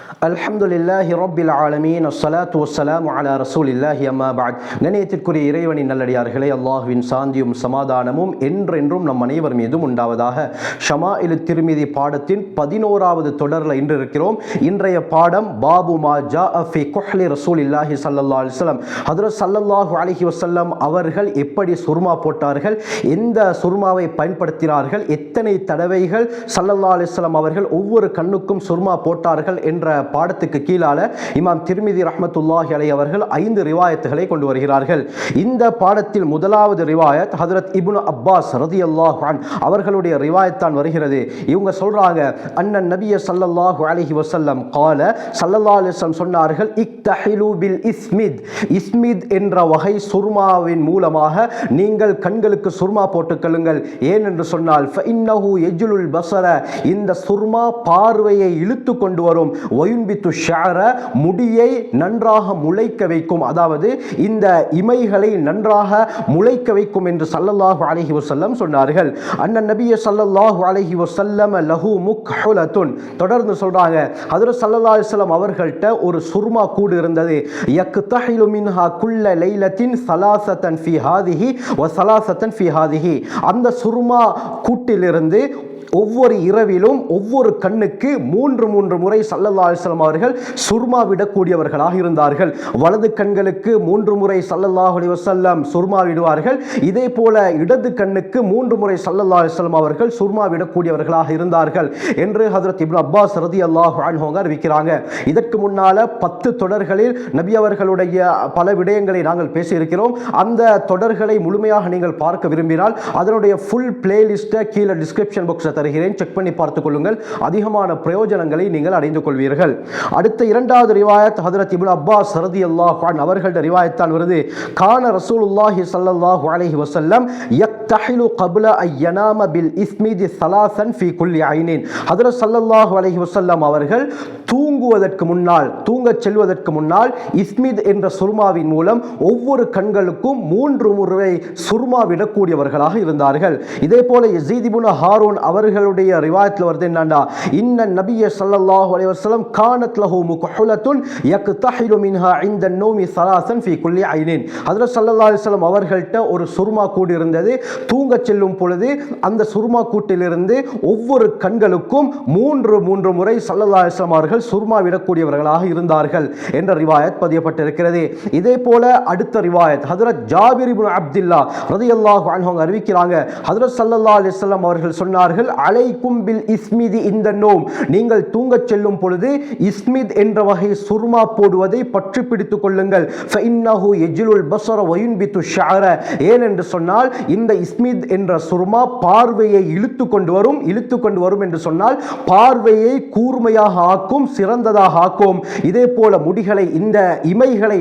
அல்ஹம்துலில்லாஹி ரப்பில் ஆலமீன் அஸ்ஸலாத்து வஸ்ஸலாமு அலா ரசூலில்லாஹி அம்மா பஅத். கண்ணியத்திற்குரிய இறைவனின் நல்லடியார்களே, அல்லாஹ்வின் சாந்தியும் சமாதானமும் என்றென்றும் நம் அனைவர் மீதும் உண்டாவதாக. ஷமாஇலு திர்மிதி பாடத்தின் 11வது தொடரில் இன்று இருக்கிறோம். இன்றைய பாடம் பாபு மா ஜாஅ ஃபி குஹ்லி ரசூலில்லாஹி ஸல்லல்லாஹு அலைஹி வஸல்லம். ஹஜ்ரத் ஸல்லல்லாஹு அலைஹி வஸல்லம் அவர்கள் எப்படி சுர்மா போட்டார்கள், எந்த சுர்மாவை பயன்படுத்தினார்கள், எத்தனை தடவைகள் ஸல்லல்லாஹு அலைஹி வஸல்லம் அவர்கள் ஒவ்வொரு கண்ணுக்கும் சுர்மா போட்டார்கள் என்ற பாடத்துக்கு கீழால இமாம் திர்மிதி ரஹ்மத்துல்லாஹி அலைஹி அவர்கள் 5 ரிவாயத்துகளை கொண்டு வருகிறார்கள். இந்த பாடத்தில் முதலாவது ரிவாயத் ஹஜ்ரத் இப்னு அப்பாஸ் ரலியல்லாஹு அன்ஹு அவர்களுடைய ரிவாயத் தான் வருகிறது. இவங்க சொல்றாங்க, அன்னன் நபிய ஸல்லல்லாஹு அலைஹி வஸல்லம் قال ஸல்லல்லாஹு அலைஹி வஸல்லம் சொன்னார்கள், இக்தஹிலு பில் இஸ்மித். இஸ்மித் என்ற வகை சுர்மாவின் மூலமாக நீங்கள் கண்களுக்கு சுர்மா போட்டுக்கொள்ளுங்கள். ஏன் என்று சொன்னால் ஃபஇன்னஹு யஜ்லுல் பஸர, இந்த சுர்மா பார்வையை இழுத்து கொண்டு வரும். வயுன்பித்து ஷஅர, முடியை நன்றாக முளைக்க வைக்கும், அதாவது இந்த இமைகளை நன்றாக முளைக்க வைக்கும் என்று ஸல்லல்லாஹு அலைஹி வஸல்லம் சொன்னார்கள். அன்னன் நபிய ஸல்லல்லாஹு அலைஹி வஸல்லம் லஹு முக்ஹுலத்துன். தொடர்ந்து சொல்றாங்க, ஹஜ்ரத் ஸல்லல்லாஹு அலைஹி வஸல்லம் அவர்கள்ட்ட ஒரு சுர்மா கூடு இருந்தது. யக்தஹிலு மின்ஹா குல்ல லைலத்தின் ஸலாஸத்தன் ஃபீ ஹாதிஹி வ ஸலாஸத்தன் ஃபீ ஹாதிஹி. அந்த சுர்மா கூட்டிலிருந்து ஒவ்வொரு இரவிலும் ஒவ்வொரு கண்ணுக்கு 3 முறை ஸல்லல்லாஹு அலைஹி வஸல்லம் அவர்கள் சுர்மா விடக்கூடியவர்களாக இருந்தார்கள். வலது கண்களுக்கு 3 முறை ஸல்லல்லாஹு அலைஹி வஸல்லம் சுர்மா விடுவார்கள். இதே போல இடது கண்ணுக்கு 3 முறை ஸல்லல்லாஹு அலைஹி வஸல்லம் அவர்கள் சுர்மா விடக்கூடியவர்களாக இருந்தார்கள் என்று ஹஜ்ரத் இப்னு அப்பாஸ் ரலியல்லாஹு அன்ஹு அறிவிக்கிறாங்க. இதற்கு முன்னால 10 தொடர்களில் நபி அவர்களுடைய பல விடயங்களை நாங்கள் பேசியிருக்கிறோம். அந்த தொடர்களை முழுமையாக நீங்கள் பார்க்க விரும்பினால் அதனுடைய ஃபுல் பிளேலிஸ்ட்டை கீழே டிஸ்கிரிப்ஷன் பாக்ஸில் தருகிறேன், செக் பண்ணி பார்த்துக் கொள்ளுங்கள். அதிகமான பிரயோஜனங்களை நீங்கள் அடைந்து கொள்வீர்கள். அடுத்த இரண்டாவது ரிவாயத் ஹஜ்ரத் இப்னு அப்பாஸ் ரலியல்லாஹு அன்ஹு அவர்களுடைய ரிவாயத் தான் வருது. கான ரசூலுல்லாஹி ஸல்லல்லாஹு அலைஹி வஸல்லம் யக்தஹிலு கப்ல அய்யனாம பில் இஸ்மிதி ஸலாஸன் ஃபீ குல்லி ஐனின். ஹஜ்ரத் ஸல்லல்லாஹு அலைஹி வஸல்லம் அவர்கள் தூங்குவதற்கு முன்னால், தூங்கச் செல்வதற்கு முன்னால் இஸ்மித் என்ற சுர்மாவின் மூலம் ஒவ்வொரு கண்களுக்கும் 3 முறை சுர்மா விடக்கூடியவர்களாக இருந்தார்கள். இதே போல யஸீத் இப்னு ஹாரூன் அவர்களுடைய ரிவாயத்தில் வருது என்னன்னா, இன்ன நபிய ஸல்லல்லாஹு அலைஹி வஸல்லம் கானத் லஹு முக்ஹுலத்துன் யக்தஹிலு மின்ஹா இன்த நௌமி ஸலாஸன் ஃபீ குல்லி ஐனின். ஹஜ்ரத் ஸல்லல்லாஹு அலைஹி வஸல்லம் அவர்கள்ட்ட ஒரு சுர்மா கூடு இருந்தது. தூங்கச் செல்லும் பொழுது அந்த சுர்மா கூட்டிலிருந்து ஒவ்வொரு கண்களுக்கும் 3 முறை ஸல்லல்லாஹு அலைஹி வஸல்லம் அவர்கள் சுர்மா விடக்கூடியவர்களாக இருந்தார்கள் என்ற ரிவாயத் பதியப்பட்டிருக்கிறது. இதே போல அடுத்த ரிவாயத் ஹஜ்ரத் ஜாபிர் இப்னு அப்துல்லாஹ் ரலியல்லாஹு அன்ஹு அறிவிக்கிறாங்க, ஹஜ்ரத் ஸல்லல்லாஹு அலைஹி வஸல்லம் அவர்கள் சொன்னார்கள், அலைக்கும் பில் இஸ்மிதி இந்த நோம். நீங்கள் தூங்கச் செல்லும் பொழுது இஸ்மித் என்ற வகை சுர்மா போடுவதை பற்றி பிடித்துக் கொள்ளுங்கள். ஃபஇன்னஹு யஜ்லுல் பஸர வ யுன்பித்து ஷஅர. ஏன் என்று சொன்னால் இந்த இஸ்மித் என்ற சுர்மா பார்வையை இழுத்து கொண்டு வரும் என்று சொன்னால் பார்வையை கூர்மையாக ஆக்கும், சிறந்ததாக ஆக்கும். இதே போல முடிகளை, இந்த இமைகளை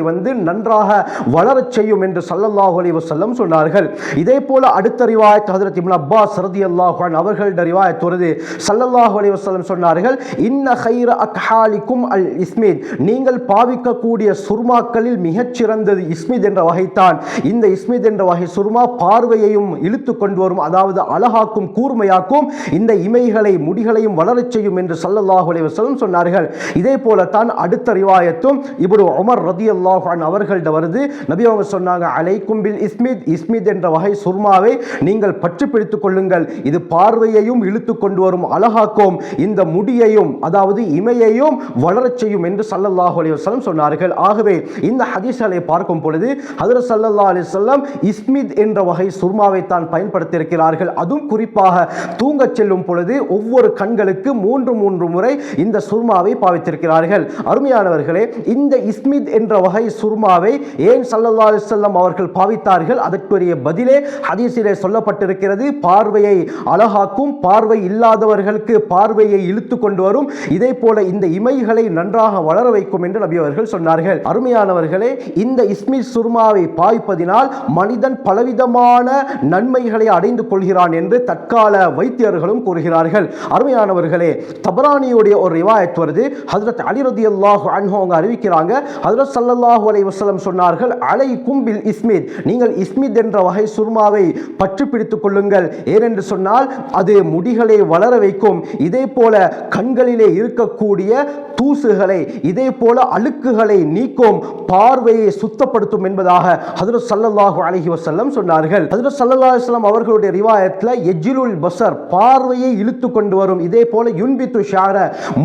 நன்றாக வளரச் செய்யும் என்று ஸல்லல்லாஹு அலைஹி வஸல்லம் சொன்னார்கள். இதே போல அடுத்த ரிவாயத் ஹஜ்ரத் இப்னு அப்பாஸ் ரலியல்லாஹு அன்ஹு அவர்களுடைய ரிவாயத் வருது. ஸல்லல்லாஹு அலைஹி வஸல்லம் சொன்னார்கள், இன்ன கைர அக்ஹாலிக்கும் அல் இஸ்மித். நீங்கள் பாவிக்கக்கூடிய சுர்மாக்களில் மிகச் சிறந்தது இஸ்மித் என்ற வகைத்தான். இந்த இஸ்மித் என்ற வகை சுர்மா பார்வையையும் இழுத்து கொண்டு வரும், அதாவது அழகாக்கும், கூர்மையாக்கும், இந்த இமைகளை, முடிகளையும் வளரச் செய்யும் என்று ஸல்லல்லாஹு அலைஹி வஸல்லம் சொன்னார்கள். இதே போல தான் அடுத்த ரிவாயத்தும் இப்னு உமர் ரலியல்லாஹு அன்ஹு அவர்கள்ட்ட வருது. நபி அவங்க சொன்னாங்க, அலைக்கும் பில் இஸ்மித். இஸ்மித் என்ற வகை சுர்மாவை நீங்கள் பற்றி பிடித்துக் கொள்ளுங்கள். இது பார்வையையும் இழுத்து கொண்டு வரும், அழகாக்கும், இந்த முடியையும், அதாவது இமையையும் வளரச் செய்யும் என்று ஸல்லல்லாஹு அலைஹி வஸல்லம் சொன்னார்கள். ஆகவே இந்த ஹதீஸ்களை பார்க்கும் பொழுது ஹஜ்ரத் ஸல்லல்லாஹு அலைஹி வஸல்லம் இஸ்மித் என்ற வகை சுர்மாவை தான் பயன்படுத்தியிருக்கிறார்கள். அதுவும் குறிப்பாக தூங்கச் செல்லும் பொழுது ஒவ்வொரு கண்களுக்கு 3 முறை இந்த சுர்மாவை பாவித்திருக்கிறார்கள். அருமையானவர்களே, இந்த இஸ்மித் என்ற வகை சுர்மாவை ஏன் ஸல்லல்லாஹு அலைஹி வஸல்லம் அவர்கள் பாவித்தார்கள்? அதற்குரிய பதிலே ஹதீஸிலே சொல்லப்பட்டிருக்கிறது. பார்வையை அழகாக்கும், பார்வை இல்லாதவர்களுக்கு பார்வையை இழுத்து கொண்டு வரும், இதே போல இந்த இமைகளை நன்றாக வளர வைக்கும் என்று நபி அவர்கள் சொன்னார்கள். அருமையானவர்களே, இந்த இஸ்மித் சுர்மாவை பாவிப்பதினால் மனிதன் பலவிதமான நன்மைகளை அடைந்து கொள்கிறான் என்று தற்கால வைத்தியர்களும் கூறுகிறார்கள். அருமையானவர்களே, தபரானியுடைய ஒரு ரிவாயத் வருது. ஹஜ்ரத் அலி ரலியல்லாஹு அன்ஹு அவங்க அறிவிக்கிறாங்க, ஹஜ்ரத் ஸல்லல்லாஹு அலைஹி வஸல்லம் சொன்னார்கள், அலைக்கும் பில் இஸ்மித், நீங்கள் இஸ்மித் என்ற வகை சுர்மாவை பற்றி பிடித்துக் கொள்ளுங்கள். ஏனென்று சொன்னால் அது முடிகளை வளர வைக்கும். இதே போல கண்களிலே இருக்கக்கூடிய தூசுகளை, இதே போல அழுக்குகளை நீக்கும், பார்வையை சுத்தப்படுத்தும் என்பதாக ஹஜ்ரத் ஸல்லல்லாஹு அலைஹி வஸல்லம் சொன்னார்கள். ஹஜ்ரத் ஸல்லல்லாஹு அலைஹி வஸல்லம் அவர்களுடைய ரிவாயத்தில் எஜ்லுல் பஸர், பார்வையை இழுத்து கொண்டு வரும். இதே போல யுன்பித்து ஷார,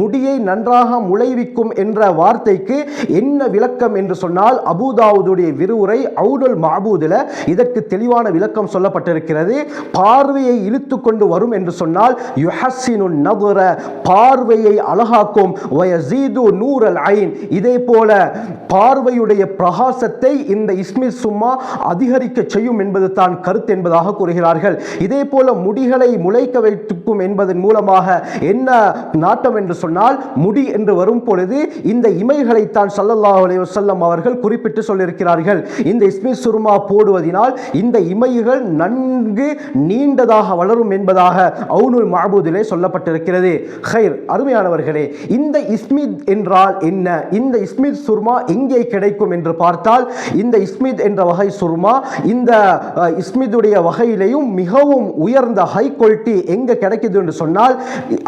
முடியை நன்றாக முளைவிக்கும் என்ற வார்த்தைக்கு என்ன விளக்கம் என்று சொன்னால், அபூதாவுடைய விரிவுரை அவுனுல் மஅபூதுல இதற்கு தெளிவான விளக்கம் சொல்லப்பட்டிருக்கிறது. பார்வையை இழுத்து கொண்டு வரும் என்று சொன்னால் யுஹஸ்ஸினுன் நظர, பார்வையை அழகாக்கும், வயஸீது நூரல் ஐன், இதே போல பார்வையுடைய பிரகாசத்தை இந்த இஸ்மித் சும்மா அதிகரிக்க செய்யும் என்பது தான் கருத்து என்பதாக கூறுகிறார்கள். இதே போல முடிகளை முளைக்க வைக்கும் என்பதன் மூலமாக என்ன நாட்டம் என்று சொன்னால், முடி என்று வரும் பொழுது இந்த இமைகளை தான் ஸல்லல்லாஹு அலைஹி வஸல்லம் அவர்கள் குறிப்பிட்டு சொல்லியிருக்கிறார்கள். இந்த இஸ்மித் சுர்மா போடுவதனால் இந்த இமைகள் நன்கு நீண்டதாக வளரும் என்பதாக அவுனுல் மஅபூதிலே சொல்லப்பட்டிருக்கிறது. ஹைர், அருமையானவர்களே, இந்த இஸ்மித் என்றால் என்ன? இந்த இஸ்மித் சுர்மா எங்கே கிடைக்கும் என்று பார்த்தால், இந்த இஸ்மித் என்ற வகை சுர்மா இந்த இஸ்மிதுடைய வகையிலேயும் மிகவும் உயர்ந்த ஹை குவாலிட்டி எங்க கிடைக்குது என்று சொன்னால்,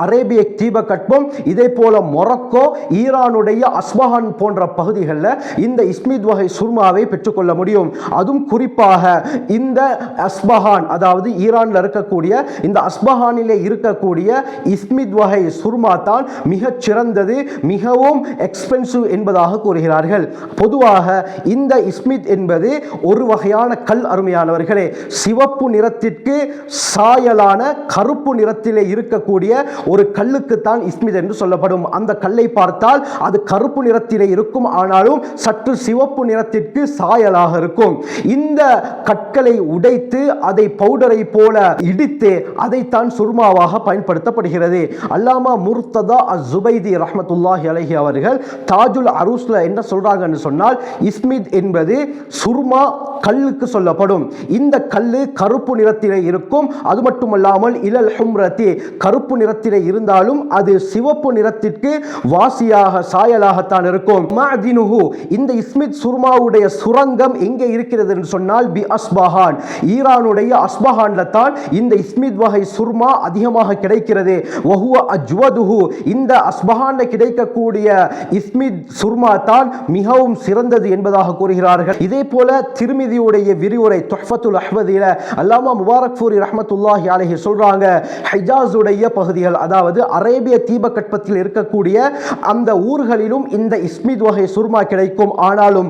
அரேபிய தீபகற்பம், இதே போல மொரோக்கோ, ஈரானுடைய அஸ்பஹான் போன்ற பகுதிகளில் இந்த இஸ்மித் வகை சுர்மாவை பெற்றுக்கொள்ள முடியும். அதுவும் குறிப்பாக இந்த அஸ்பஹான், அதாவது ஈரானில் இருக்கக்கூடிய இந்த அஸ்பஹானிலே இருக்கக்கூடிய இஸ்மித் வகை சுர்மா தான் மிகச் சிறந்தது, மிகவும் எக்ஸ்பென்சிவ் என்பதாக கூறுகிறார்கள். பொதுவாக இந்த இஸ்மித் என்பது ஒரு வகையான கல். அருமையானவர்களே, சிவப்பு நிறத்திற்கு சாயலான கருப்பு நிறத்திலே இருக்கக்கூடிய ஒரு கல்லுக்கு தான் இஸ்மித் என்று சொல்லப்படும். அந்த கல்லை பார்த்தால் அது கருப்பு நிறத்திலே இருக்கும், ஆனாலும் சற்று சிவப்பு நிறத்திற்கு சாயலாக இருக்கும். இந்த கற்களை உடைத்து அதை பவுடரை போல இடித்து அதைத்தான் சுர்மாவாக பயன்படுத்தப்படுகிறது. அல்லாமா முர்த்ததா அஸ்-ஜுபைதி ரஹ்மத்துல்லாஹி அலைஹி அவர்கள் தாஜுல் அரூஸ்ல என்ன சொல்றாங்கன்னு சொன்னால், இஸ்மித் என்பது சுர்மா கல்லுக்கு சொல்லப்படும். இந்த கல்லு கருப்பு நிறத்திலே இருக்கும். அது மட்டுமல்லாமல் இலல் ஹும்ரதி, கருப்பு நிறத்திலே இருந்தாலும் அது சிவப்பு நிறத்திற்கு வாசியாக சாயலாகத்தான் இருக்கும். மஅதினுஹு, இந்த இஸ்மித் சுர்மாவுடைய சுரங்கம் எங்கே இருக்கிறது என்று சொன்னால் பி அஸ்பஹான், ஈரானுடைய அஸ்பஹான்ல தான் இந்த இஸ்மித் வகை சுர்மா அதிகமாக கிடைக்கிறது. வஹுவ அஜ்வதுஹு, இந்த அஸ்பஹான்ல கிடைக்கக்கூடிய இஸ்மித் சுர்மா தான் மிகவும் சிறந்தது என்பதாக கூறுகிறார்கள். இதே போல திர்மிதியுடைய விரிவுரை துஹ்ஃபத்துல் அஹ்வதில அல்லாமா முபாரக் ஃபூரி ரஹ்மத்துல்லாஹி அலைஹி சொல்றாங்க, ஹிஜாஸுடைய பகுதிகள், அதாவது அரேபிய தீபகற்பத்தில் இருக்கக்கூடிய அந்த ஊர்களிலும் இந்த இஸ்மித் வகை சுர்மா கிடைக்கும். ஆனாலும்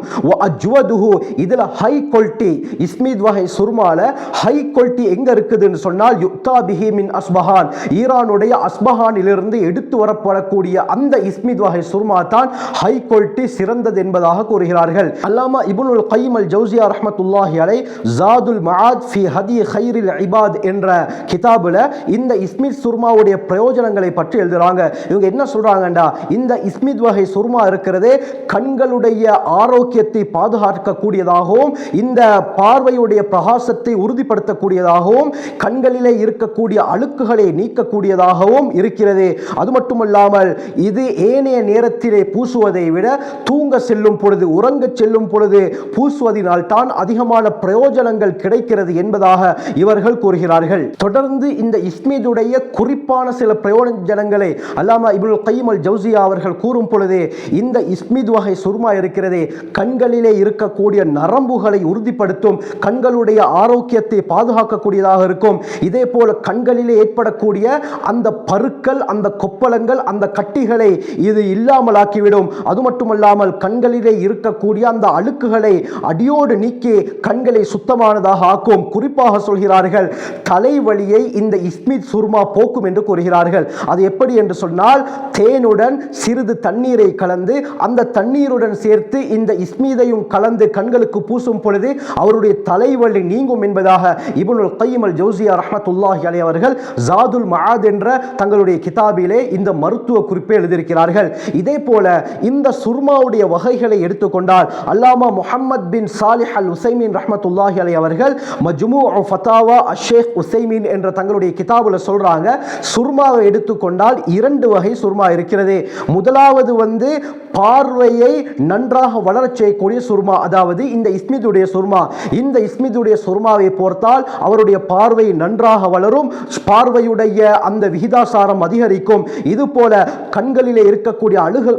அஜ்வதுஹு, இதுல ஹை குவாலிட்டி இஸ்மித் வகை சுர்மால ஹை குவாலிட்டி எங்க இருக்குதுன்னு சொன்னால் யுக்தா பிஹி மின் அஸ்பஹான், ஈரானுடைய அஸ்பஹானிலிருந்து எடுத்து வரப்படக்கூடிய அந்த இஸ்மித் வகை சுர்மா தான் ஹை குவாலிட்டி சிறந்தது என்பதாக கூறுகிறார்கள். அல்லாமா இப்னுல் கய்யிம் அல் ஜௌசியா ரஹ்மத்துல்லாஹி அலைஹி ஜாதுல் மஆத் ஃபி ஹதி கைரில் இபாத் என்ற கிதாபுல இந்த இஸ்மித் சுர்மாவுடைய பிரயோஜனங்களை பற்றி எழுதுறாங்க. இவங்க என்ன சொல்றாங்கடா, இந்த இஸ்மித் வகை சுர்மா இருக்கிறதே கண்களுடைய ஆரோக்கியத்தை பாதுகாக்கக்கூடியதாகவும், இந்த பார்வையுடைய பிரகாசத்தை உறுதிப்படுத்தக்கூடியதாகவும், கண்களிலே இருக்கக்கூடிய அழுக்குகளை நீக்கக்கூடியதாகவும் இருக்கிறது. அது மட்டுமல்லாமல் இது ஏனைய நேரத்திலே பூசுவதை விட தூங்க செல்லும் பொழுது, உறங்க செல்லும் பொழுது பூசுவதனால் தான் அதிகமான பிரயோஜனங்கள் கிடைக்கிறது என்பதாக இவர்கள் கூறுகிறார்கள். தொடர்ந்து இந்த இஸ்மிதுடைய குறிப்பான சில பிரயோஜனங்களை அல்லாமா இப்னுல் கய்யிம் அல் ஜௌசியா அவர்கள் கூறும் பொழுது, இந்த இஸ்மித் வகை சுர்மா இருக்கிறதே கண்களிலே இருக்கக்கூடிய நரம்புகளை உறுதிப்படுத்தும், கண்களுடைய ஆரோக்கியத்தை பாதுகாக்கக்கூடியதாக இருக்கும். இதே போல கண்களிலே ஏற்படக்கூடிய அந்த பருக்கள், அந்த கொப்பளங்கள், அந்த கட்டிகளை இது இல்லாமலாக்கிவிடும். அது மட்டுமல்லாமல் கண்களிலே இருக்கக்கூடிய அந்த அழுக்குகளை அடியோடு நீக்கி கண்களை சுத்தமானதாக ஆக்கும். குறிப்பாக சொல்கிறார்கள், தலைவலியை இந்த இஸ்மித் சுர்மா போக்கும் என்று கூறுகிறார்கள். அது எப்படி என்று சொன்னால், தேனுடன் சிறிது தண்ணீரை கலந்து அந்த தண்ணீருடன் சேர்த்து இந்த இஸ்மீதையும் கலந்து கண்களுக்கு பூசும் பொழுது அவருடைய தலைவலி நீங்கும் என்பதாக இப்னுல் கய்யிம் அல் ஜௌசியா ரஹ்மத்துல்லாஹி அலைஹி அவர்கள் ஜாதுல் மஆத் என்ற தங்களுடைய கிதாபிலே இந்த மருத்துவ குறிப்பை எழுதியிருக்கிறார்கள். இதே போல இந்த சுர்மாவுடைய வகைகளை எடுத்துக்கொண்டால் அல்லாமா முஹம்மத் பின் சாலிஹ் அல் உசைமீன் ரஹ்மத்துல்லாஹி அலைஹி அவர்கள் மஜ்மூஉ ஃபதாவா அஷேக் உசைமீன் என்ற தங்களுடைய கிதாபுல சொல்றாங்க, சுர்மாவை எடுத்துக்கொண்டால் 2 வகை சுர்மா இருக்கிறது. முதலாவது பார்வையை நன்றாக வளரச் செய்யக்கூடிய சுர்மா, அதாவது இந்த இஸ்மிதுடைய சுர்மா. இந்த இஸ்மிதுடைய சுர்மாவை போர்த்தால் அவருடைய பார்வை நன்றாக வளரும், பார்வையுடைய அந்த விகிதாசாரம் அதிகரிக்கும். இது போல கண்களிலே இருக்கக்கூடிய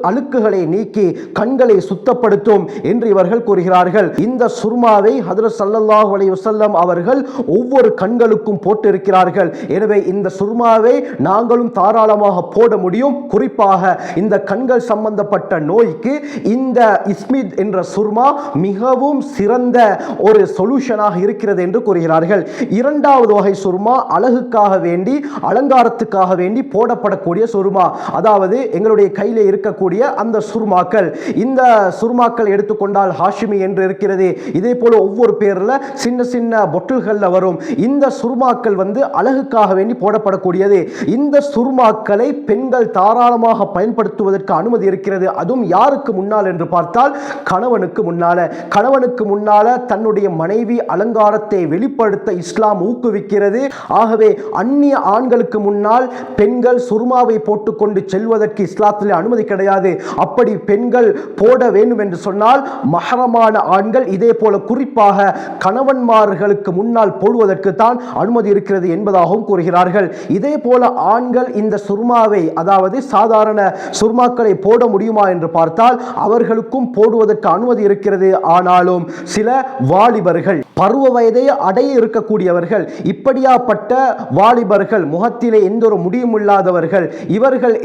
அழுக்குகளை நீக்கி கண்களை சுத்தப்படுத்தும் என்று இவர்கள் கூறுகிறார்கள். இந்த சுர்மாவை ஹஜ்ரத் ஸல்லல்லாஹு அலைஹி வஸல்லம் அவர்கள் ஒவ்வொரு கண்களுக்கும் போட்டிருக்கிறார்கள். எனவே இந்த சுர்மாவை நாங்களும் தாராளமாக போட முடியும். குறிப்பாக இந்த கண்கள் சம்பந்தப்பட்ட நோய்க்கு இந்த இஸ்மித் என்ற சுர்மா மிகவும் சிறந்த ஒரு சொல்யூஷனாக இருக்கிறது என்று கூறுகிறார்கள். 2வது வகை சுர்மா அழகுக்காக வேண்டி, அலங்காரத்துக்காக வேண்டி போடப்படக்கூடிய சுர்மா. அதாவது எங்களுடைய கையில் இருக்கக்கூடிய அந்த சுர்மாக்கள், இந்த சுர்மாக்கள் எடுத்துக்கொண்டால் ஹாஷிமி என்று இருக்கிறது. இதே போல ஒவ்வொரு பேரில் சின்ன சின்ன பொட்டில்கள்ல வரும். இந்த சுர்மாக்கள் அழகுக்காக வேண்டி போடப்படக்கூடியது. இந்த சுர்மாக்களை பெண்கள் தாராளமாக பயன்படுத்துவதற்கு அனுமதி இருக்கிறது. அதுவும் யாருக்கு முன்னால் என்று பார்த்தால் கணவனுக்கு முன்னால. கணவனுக்கு முன்னால தன்னுடைய மனைவி அலங்காரத்தை வெளிப்படுத்த இஸ்லாம் ஊக்குவிக்கிறது. ஆகவே அந்நிய ஆண்களுக்கு முன்னால் பெண்கள் சுர்மாவை போட்டுக்கொண்டு செல்வதற்கு இஸ்லாத்தில் அனுமதி கிடையாது. அப்படி பெண்கள் போட வேண்டும் என்று சொன்னால் மஹரமான ஆண்கள், இதே போல குறிப்பாக கணவன்மார்களுக்கு முன்னால் போடுவதற்கு தான் அனுமதி இருக்கிறது என்பதாகவும் கூறுகிறார்கள். இதே போல ஆண்கள் இந்த சுர்மாவை, அதாவது சாதாரண சுர்மாக்களை போட முடியுமா என்று பார்த்தால் அவர்களுக்கும் போடுவதற்கு அனுமதி இருக்கிறது. ஆனாலும் சில வாலிபர்கள், பருவ வயதை அடைய இருக்கக்கூடியவர்கள், இப்படியாப்பட்ட வாலிபர்கள், முகத்திலே எந்த ஒரு முடியும் இல்லாதவர்கள், இவர்கள்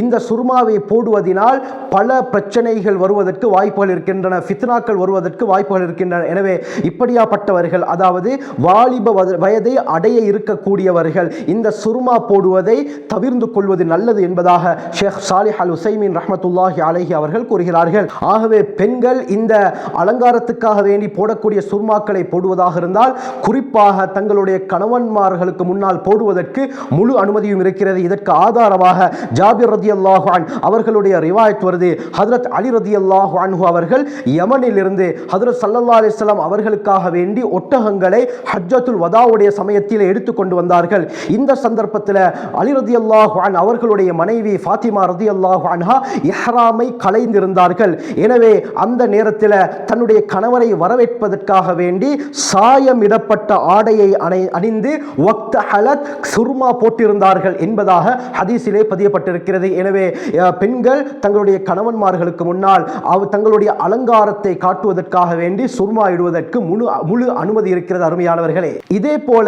இந்த சுர்மாவை போடுவதனால் பல பிரச்சனைகள் வருவதற்கு வாய்ப்புகள் இருக்கின்றன, ஃபித்னாக்கள் வருவதற்கு வாய்ப்புகள் இருக்கின்றன. எனவே இப்படியாப்பட்டவர்கள், அதாவது வாலிப வயதை அடைய இருக்கக்கூடியவர்கள் இந்த சுர்மா போடுவதை தவிர்த்து கொள்வது நல்லது என்பதாக ஷேக் சாலிஹ் அல் உசைமீன் ரஹ்மத்துல்லாஹி அலைஹி அவர்கள் கூறுகிறார்கள். ஆகவே பெண்கள் இந்த அலங்காரத்துக்காக வேண்டி போடக்கூடிய சுர்மாக்களை போடுவதாக இருந்தால் குறிப்பாக தங்களுடைய கணவன்மார்களுக்கு முன்னால் போடுவதற்கு முழு அனுமதியும் இருக்கிறது. இதற்கு ஆதாரமாக ஜாபிர் ரலியல்லாஹு அன்ஹு அவர்களுடைய ரிவாயத் வருது. ஹஜ்ரத் அலி ரலியல்லாஹு அன்ஹு அவர்கள் யமனில் இருந்து ஹஜ்ரத் ஸல்லல்லாஹு அலைஹி வஸல்லம் அவர்களுக்காக வேண்டி ஒட்டகங்களை ஹஜ்ஜத்துல் வதாவுடைய சமயத்தில் எடுத்துக்கொண்டு வந்தார்கள். இந்த சந்தர்ப்பத்தில் அலி ரலியல்லாஹு அன்ஹு அவர்களுடைய மனைவி ஃபாத்திமா ரலியல்லாஹு அன்ஹா இஹ்ராமை கலைந்திருந்தார்கள். எனவே அந்த நேரத்தில் தன்னுடைய கணவரை வரவேற்பதற்காக வேண்டி சாயமிடப்பட்ட ஆடையை அணிந்து வக்தஹலத் சுர்மா போட்டிருந்தார்கள் என்பதாக ஹதீஸிலே பதியப்பட்டிருக்கிறது. எனவே பெண்கள் தங்களுடைய கணவன்மார்களுக்கு முன்னால் தங்களுடைய அலங்காரத்தை காட்டுவதற்காக வேண்டி சுர்மா இடுவதற்கு முழு அனுமதி இருக்கிறது. அருமையானவர்களே, இதே போல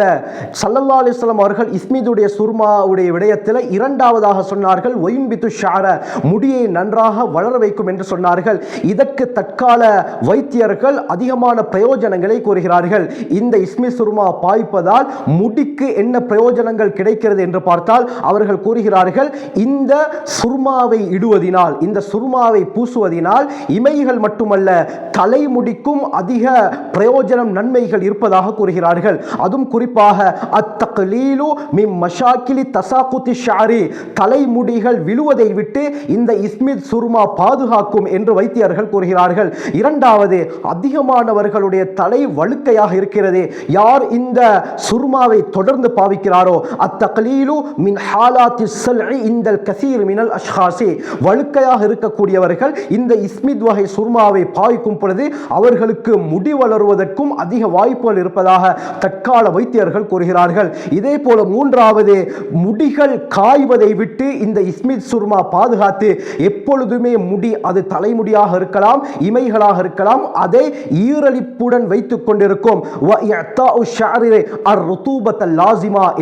ஸல்லல்லாஹு அலைஹி வஸல்லம் அவர்கள் இஸ்மிதுடைய சுர்மாவுடைய விடயத்தில் 2வதாக சொன்னார்கள், ஒயின்பித்து ஷஅர, முடியை நன்றாக வளர வைக்கும் என்று சொன்னார்கள். இதற்கு தற்கால வைத்தியர்கள் அதிகமான பிரயோஜனங்களை கூறுகிறார்கள். இந்த இஸ்மி சுர்மா பாய்ப்பதால் முடிக்கு என்ன பிரயோஜனங்கள் கிடைக்கிறது என்று பார்த்தால் அவர்கள் கூறுகிறார்கள், இந்த சுர்மாவை இடுவதினால், இந்த சுர்மாவை பூசுவதினால் இமைகள் மட்டுமல்ல தலைமுடிக்கும் அதிக பிரயோஜனம், நன்மைகள் இருப்பதாக கூறுகிறார்கள். அதுவும் குறிப்பாக அத்தக்லீலு மின் மஷாக்கிலி தசாகுத்தி ஷஅரி, தலைமுடிகள் விழுவதை விட்டு இந்த இஸ்மித் சுர்மா பாதுகாக்கும் என்று வைத்தியர்கள் கூறுகிறார்கள். 2வது, அதிகமானவர்களுடைய தலை வழுக்கையாக இருக்கிறது. யார் இந்த சுர்மாவை தொடர்ந்து பாவிக்கிறாரோ, அத்தக்லீலு மின் ஹாலாத்தி ஸல்இ இந்தல் கஸீர் மினல் அஷ்ஹாஸி, வழுக்கையாக இருக்கக்கூடியவர்கள் இந்த இஸ்மித் வகை சுர்மாவை பாவிக்கும் பொழுது அவர்களுக்கு முடி வளருவதற்கும் அதிக வாய்ப்புகள் இருப்பதாக தற்கால வைத்தியர்கள் கூறுகிறார்கள். இதே போல 3வது, முடிகள் காய்வதை விட்டு இந்த இஸ்மித் சுர்மா பாதுகாத்து எப்பொழுதுமே முடி, அது தலைமுடியாக இருக்கலாம், இமைகளாக இருக்கலாம், அதை ஈரலிப்புடன் வைத்துக் கொண்டிருக்கும்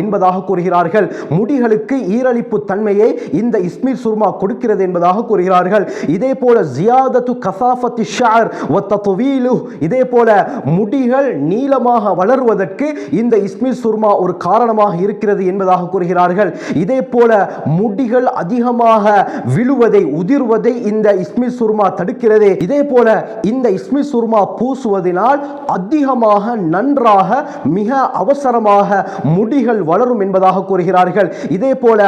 என்பதாக கூறுகிறார்கள். முடிகளுக்கு ஈரலிப்பு தன்மையை இந்த இஸ்மித் சுர்மா கொடுக்கிறது என்பதாக கூறுகிறார்கள். இதே போல ஜியாதத்து கசாஃபத்தி ஷஅர் வ தத்வீலு, இதே போல முடிகள் நீளமாக வளருவதற்கு இந்த இஸ்மித் சுர்மா ஒரு காரணமாக இருக்கிறது என்பதாக கூறுகிறார்கள். இதே போல முடிகள் அதிகமாக விழுவதை, உதிர்வதை இந்த இஸ்மித் சுர்மா தடுக்கிறது. இதே போல இந்த இஸ்மித் சுர்மா பூசுவதனால் அதிகமாக, நன்றாக, மிக அவசரமாக முடிகள் வளரும் என்பதாக கூறுகிறார்கள். இதே போல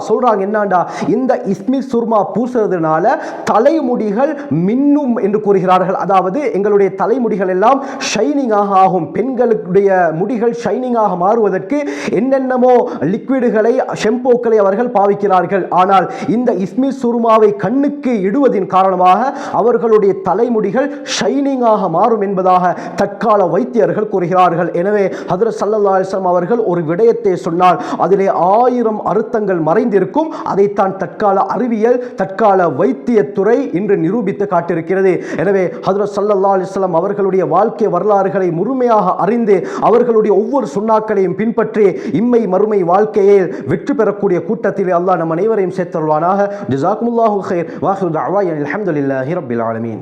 சொல்றாங்க என்னண்டா, இந்த இஸ்மித் சுர்மா பூசுறது குளிக்கிறதுனால தலைமுடிகள் மின்னும் என்று கூறுகிறார்கள். அதாவது எங்களுடைய தலைமுடிகள் எல்லாம் ஷைனிங்காக ஆகும். பெண்களுடைய முடிகள் ஷைனிங்காக மாறுவதற்கு என்னென்னமோ லிக்விடுகளை, ஷெம்போக்களை அவர்கள் பாவிக்கிறார்கள். ஆனால் இந்த இஸ்மித் சுருமாவை கண்ணுக்கு இடுவதின் காரணமாக அவர்களுடைய தலைமுடிகள் ஷைனிங்காக மாறும் என்பதாக தற்கால வைத்தியர்கள் கூறுகிறார்கள். எனவே ஹஜ்ரத் ஸல்லல்லாஹு அலைஹி வஸல்லம் அவர்கள் ஒரு விடயத்தை சொன்னால் அதிலே 1000 அர்த்தங்கள் மறைந்திருக்கும். அதைத்தான் தற்கால அறிவியல், தற்கால வைத்தியத்துறை இன்று நிரூபித்து காட்டியிருக்கிறது. எனவே ஹஜ்ரத் ஸல்லல்லாஹு அலைஹி வஸல்லம் அவர்களுடைய வாழ்க்கை வரலாறுகளை முழுமையாக அறிந்து அவர்களுடைய ஒவ்வொரு சுன்னாக்களையும் பின்பற்றி இம்மை மறுமை வாழ்க்கையில் வெற்றி பெறக்கூடிய கூட்டத்தில் அல்லாஹ் நம் அனைவரையும் சேர்த்தருள்வானாக. ஜஸாக்குமுல்லாஹு கைர். வாஹிரு தஅவானா அல்ஹம்துலில்லாஹி ரப்பில் ஆலமீன்.